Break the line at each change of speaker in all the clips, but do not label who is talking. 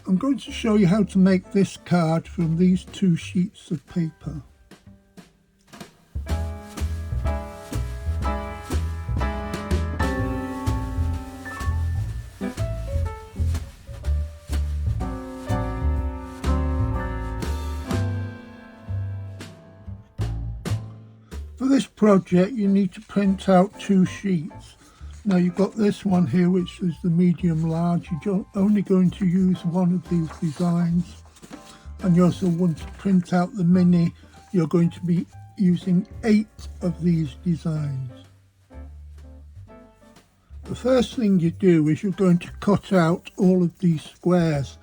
I'm going to show you how to make this card from these 2 sheets of paper. For this project you need to print out 2 sheets. Now you've got this one here, which is the medium large. You're only going to use one of these designs, and you also want to print out the mini. You're going to be using 8 of these designs. The first thing you do is you're going to cut out all of these squares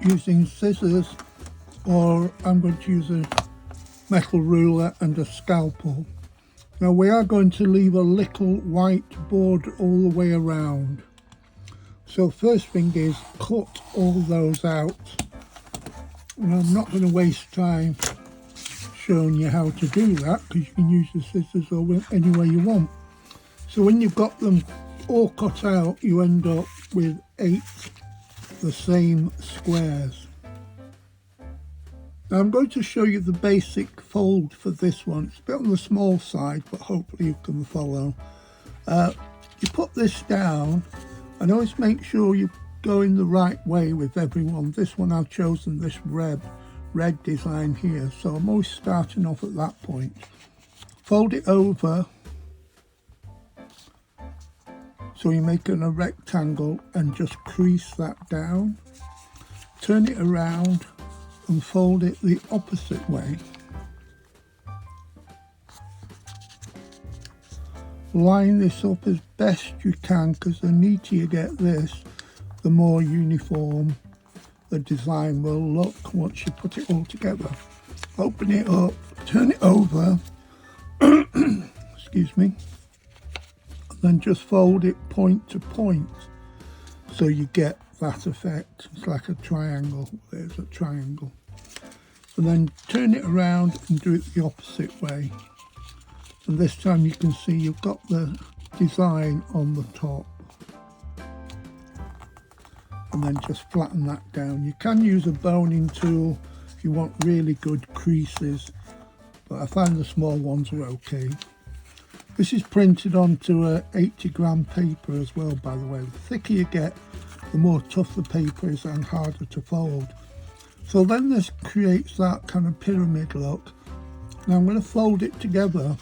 using scissors, or I'm going to use a metal ruler and a scalpel. Now we are going to leave a little white border all the way around. So first thing is cut all those out. And I'm not going to waste time showing you how to do that, because you can use the scissors or any way you want. So when you've got them all cut out, you end up with 8 the same squares. Now I'm going to show you the basic fold for this one. It's a bit on the small side, but hopefully you can follow. You put this down, and always make sure you go in the right way with every one. This one I've chosen this red design here, so I'm always starting off at that point. Fold it over so you're making a rectangle, and just crease that down. Turn it around and fold it the opposite way. Line this up as best you can, because the neater you get this, the more uniform the design will look once you put it all together. Open it up, turn it over, excuse me, and then just fold it point to point so you get that effect. It's like a triangle. There's a triangle. And then turn it around and do it the opposite way. And this time you can see you've got the design on the top. And then just flatten that down. You can use a boning tool if you want really good creases, but I find the small ones are okay. This is printed onto a 80-gram paper as well, by the way. The thicker you get, the more tough the paper is and harder to fold. So then this creates that kind of pyramid look. Now I'm going to fold it together,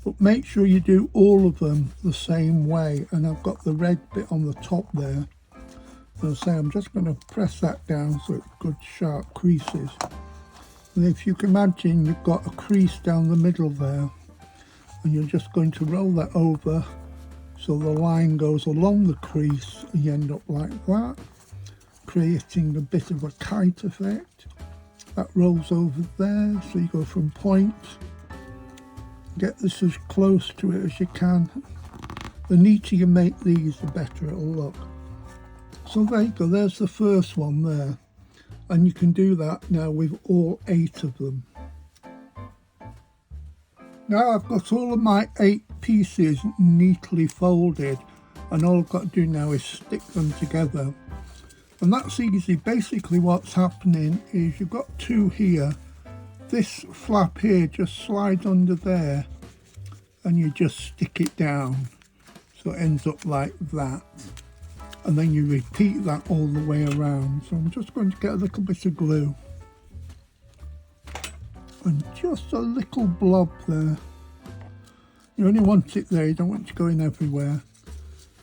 but make sure you do all of them the same way. And I've got the red bit on the top there. So say I'm just going to press that down so it's good sharp creases. And if you can imagine, you've got a crease down the middle there, and you're just going to roll that over so the line goes along the crease, and you end up like that, creating a bit of a kite effect. That rolls over there, so you go from point, get this as close to it as you can. The neater you make these, the better it'll look. So there you go, there's the first one there, and you can do that now with all 8 of them. Now I've got all of my 8 pieces neatly folded, and all I've got to do now is stick them together. And that's easy. Basically what's happening is you've got 2 here. This flap here just slides under there, and you just stick it down. So it ends up like that. And then you repeat that all the way around. So I'm just going to get a little bit of glue. And just a little blob there. You only want it there, you don't want it going everywhere.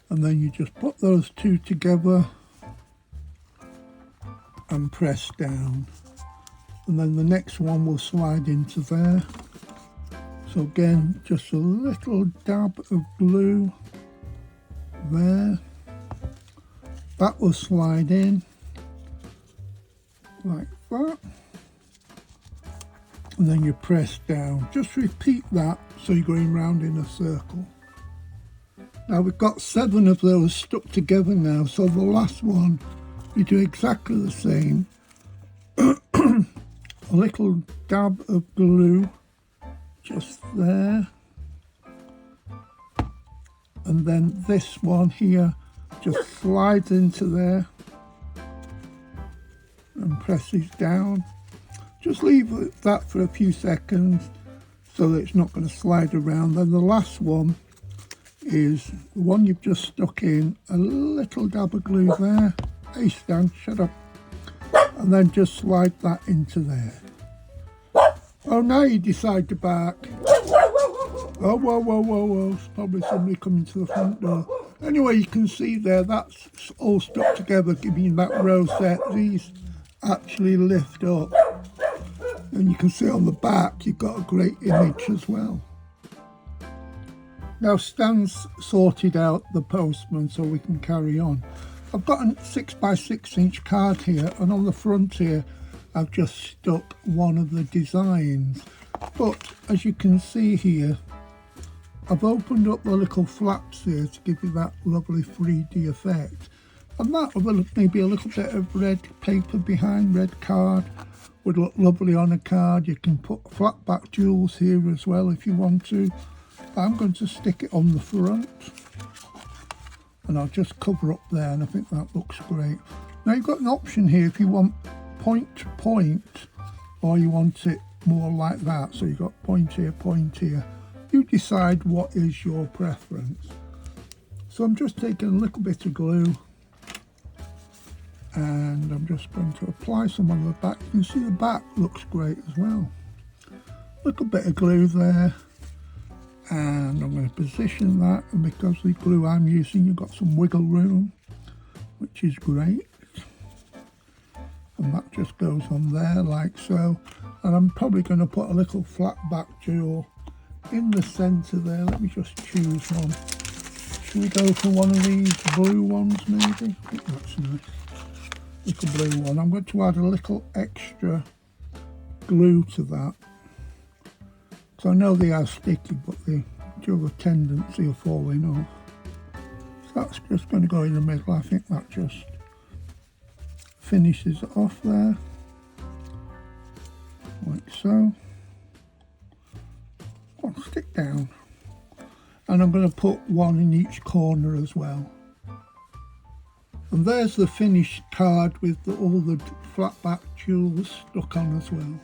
And then you just put those 2 together and press down. And then the next one will slide into there. So again, just a little dab of glue there. That will slide in like that. And then you press down. Just repeat that so you're going round in a circle. Now we've got 7 of those stuck together now, so the last one you do exactly the same. A little dab of glue just there, and then this one here just slides into there, and presses down. Just leave that for a few seconds so that it's not going to slide around. Then the last one is the one you've just stuck in, a little dab of glue there. Hey Stan, shut up. And then just slide that into there. Oh, now you decide to bark. Oh, whoa, whoa, whoa, whoa. It's probably somebody coming to the front door. Anyway, you can see there, that's all stuck together, giving that rosette. These actually lift up. And you can see on the back, you've got a great image as well. Now Stan's sorted out the postman so we can carry on. I've got a 6x6 inch card here, and on the front here I've just stuck one of the designs. But as you can see here, I've opened up the little flaps here to give you that lovely 3D effect. And that with maybe a little bit of red paper behind, red card, would look lovely on a card. You can put flat back jewels here as well if you want to. I'm going to stick it on the front, and I'll just cover up there, and I think that looks great. Now you've got an option here if you want point to point, or you want it more like that. So you've got point here, point here. You decide what is your preference. So I'm just taking a little bit of glue, and I'm just going to apply some on the back. You can see the back looks great as well. Little bit of glue there. And I'm going to position that, and because the glue I'm using, you've got some wiggle room, which is great. And that just goes on there like so. And I'm probably going to put a little flat back jewel in the centre there. Let me just choose one. Should we go for one of these blue ones maybe? I think that's nice. Little blue one. I'm going to add a little extra glue to that. So I know they are sticky, but they do have a tendency of falling off. So that's just going to go in the middle. I think that just finishes it off there, like so. I'll stick down. And I'm going to put one in each corner as well. And there's the finished card with all the flat back jewels stuck on as well.